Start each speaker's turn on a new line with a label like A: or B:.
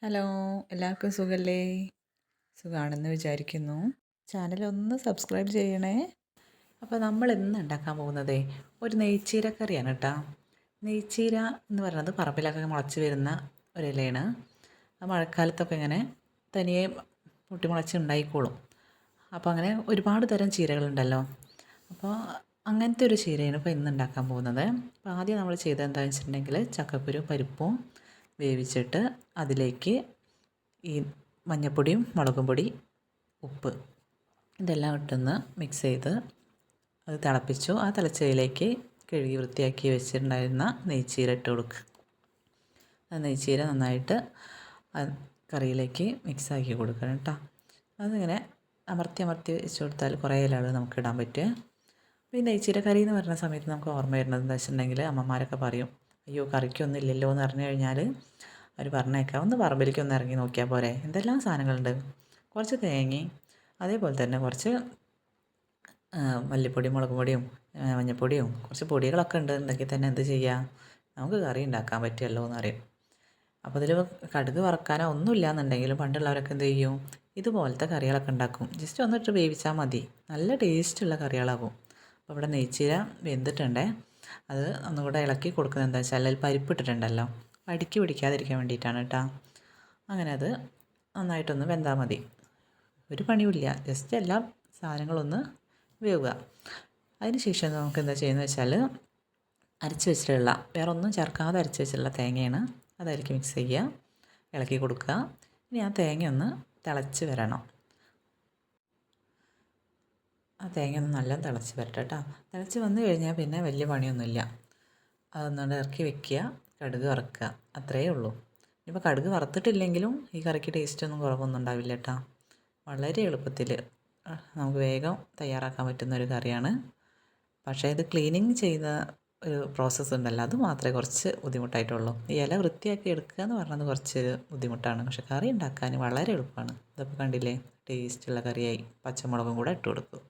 A: Hello, എല്ലാവർക്കും സുഖല്ലേ? സുഖാണെന്ന് വിചാരിക്കുന്നു. ചാനലൊന്ന് സബ്സ്ക്രൈബ് ചെയ്യണേ. അപ്പോൾ നമ്മൾ ഇന്ന് ഉണ്ടാക്കാൻ പോകുന്നതേ ഒരു നെയ്ച്ചീര കറിയാണ് കേട്ടോ. നെയ്ച്ചീര എന്ന് പറയുന്നത് പറമ്പിലൊക്കെ മുളച്ച് വരുന്ന ഒരു ഇലയാണ്. മഴക്കാലത്തൊക്കെ ഇങ്ങനെ തനിയെ പൊട്ടിമുളച്ച് ഉണ്ടായിക്കോളും. അപ്പോൾ അങ്ങനെ ഒരുപാട് തരം ചീരകളുണ്ടല്ലോ. അപ്പോൾ അങ്ങനത്തെ ഒരു ചീരയാണ് ഇപ്പോൾ ഇന്ന് ഉണ്ടാക്കാൻ പോകുന്നത്. അപ്പോൾ ആദ്യം നമ്മൾ ചെയ്തത് എന്താണെന്ന് വെച്ചിട്ടുണ്ടെങ്കിൽ ചക്കക്കുരു പരിപ്പും വേവിച്ചിട്ട് അതിലേക്ക് ഈ മഞ്ഞൾപ്പൊടിയും മുളകും പൊടി ഉപ്പ് ഇതെല്ലാം ഇട്ടൊന്ന് മിക്സ് ചെയ്ത് അത് തിളപ്പിച്ചു. ആ തിളച്ചതിലേക്ക് കഴുകി വൃത്തിയാക്കി വെച്ചിട്ടുണ്ടായിരുന്ന നെയ്ച്ചീര ഇട്ട് കൊടുക്കുക. ആ നെയ്ച്ചീര നന്നായിട്ട് കറിയിലേക്ക് മിക്സാക്കി കൊടുക്കണം കേട്ടോ. അതിങ്ങനെ അമർത്തി വെച്ച് കൊടുത്താൽ കുറേ ഇലകൾ നമുക്ക് ഇടാൻ പറ്റും. അപ്പോൾ ഈ നെയ്ച്ചീര കറി എന്ന് പറയുന്ന സമയത്ത് നമുക്ക് ഓർമ്മ വരുന്നത് എന്താ വെച്ചിട്ടുണ്ടെങ്കിൽ അമ്മമാരൊക്കെ പറയും, അയ്യോ കറിക്കൊന്നും ഇല്ലല്ലോ എന്ന് പറഞ്ഞു കഴിഞ്ഞാൽ അവർ പറഞ്ഞേക്കാം, ഒന്ന് പറമ്പിലേക്ക് ഒന്ന് ഇറങ്ങി നോക്കിയാൽ പോരെ, എന്തെല്ലാം സാധനങ്ങളുണ്ട്. കുറച്ച് തേങ്ങയും അതേപോലെ തന്നെ കുറച്ച് മല്ലിപ്പൊടിയും മുളക് പൊടിയും മഞ്ഞൾപ്പൊടിയും കുറച്ച് പൊടികളൊക്കെ ഉണ്ടെങ്കിൽ തന്നെ എന്ത് ചെയ്യുക, നമുക്ക് കറി ഉണ്ടാക്കാൻ പറ്റുമല്ലോ എന്ന് പറയും. അപ്പോൾ അതിൽ കടുക് വറക്കാനോ ഒന്നുമില്ല എന്നുണ്ടെങ്കിലും പണ്ടുള്ളവരൊക്കെ എന്ത് ചെയ്യും, ഇതുപോലത്തെ കറികളൊക്കെ ഉണ്ടാക്കും. ജസ്റ്റ് ഒന്നിട്ട് വേവിച്ചാൽ മതി, നല്ല ടേസ്റ്റുള്ള കറികളാകും. അപ്പോൾ ഇവിടെ നെയ്ച്ചീര വെന്തിട്ടുണ്ടേ. അത് ഒന്നുകൂടെ ഇളക്കി കൊടുക്കുന്നത് എന്താ വെച്ചാൽ അതിൽ പരിപ്പിട്ടിട്ടുണ്ടല്ലോ, അടുക്കി പിടിക്കാതിരിക്കാൻ വേണ്ടിയിട്ടാണ് കേട്ടോ. അങ്ങനെ അത് നന്നായിട്ടൊന്ന് വെന്താൽ മതി, ഒരു പണിയുമില്ല, ജസ്റ്റ് എല്ലാ സാധനങ്ങളൊന്ന് വേവുക. അതിന് ശേഷം നമുക്ക് എന്താ ചെയ്യുന്നത് വെച്ചാൽ അരച്ച് വെച്ചിട്ടുള്ള, വേറെ ഒന്നും ചേർക്കാതെ അരച്ച് വെച്ചിട്ടുള്ള തേങ്ങയാണ്, അതായിരിക്കും മിക്സ് ചെയ്യുക, ഇളക്കി കൊടുക്കുക. ഇനി ആ തേങ്ങ ഒന്ന് തിളച്ച് വരണം. ആ തേങ്ങ ഒന്ന് നല്ല തിളച്ച് വരട്ടെ കേട്ടോ. തിളച്ച് വന്നു കഴിഞ്ഞാൽ പിന്നെ വലിയ പണിയൊന്നുമില്ല. അതൊന്നുകൊണ്ട് ഇറക്കി വെക്കുക, കടുക് വറക്കുക, അത്രയേ ഉള്ളൂ. ഇപ്പോൾ കടുക് വറുത്തിട്ടില്ലെങ്കിലും ഈ കറിക്ക് ടേസ്റ്റൊന്നും കുറവൊന്നും ഉണ്ടാവില്ല കേട്ടോ. വളരെ എളുപ്പത്തിൽ നമുക്ക് വേഗം തയ്യാറാക്കാൻ പറ്റുന്ന ഒരു കറിയാണ്. പക്ഷേ ഇത് ക്ലീനിങ് ചെയ്യുന്ന ഒരു പ്രോസസ്സ് ഉണ്ടല്ലോ, അത് മാത്രമേ കുറച്ച് ബുദ്ധിമുട്ടായിട്ടുള്ളൂ. ഈ ഇല വൃത്തിയാക്കി എടുക്കുക എന്ന് പറയുന്നത് കുറച്ച് ബുദ്ധിമുട്ടാണ്. പക്ഷേ കറി ഉണ്ടാക്കാൻ വളരെ എളുപ്പമാണ്. ഇതൊക്കെ കണ്ടില്ലേ, ടേസ്റ്റുള്ള കറിയായി. പച്ചമുളകും കൂടെ ഇട്ട് കൊടുക്കും.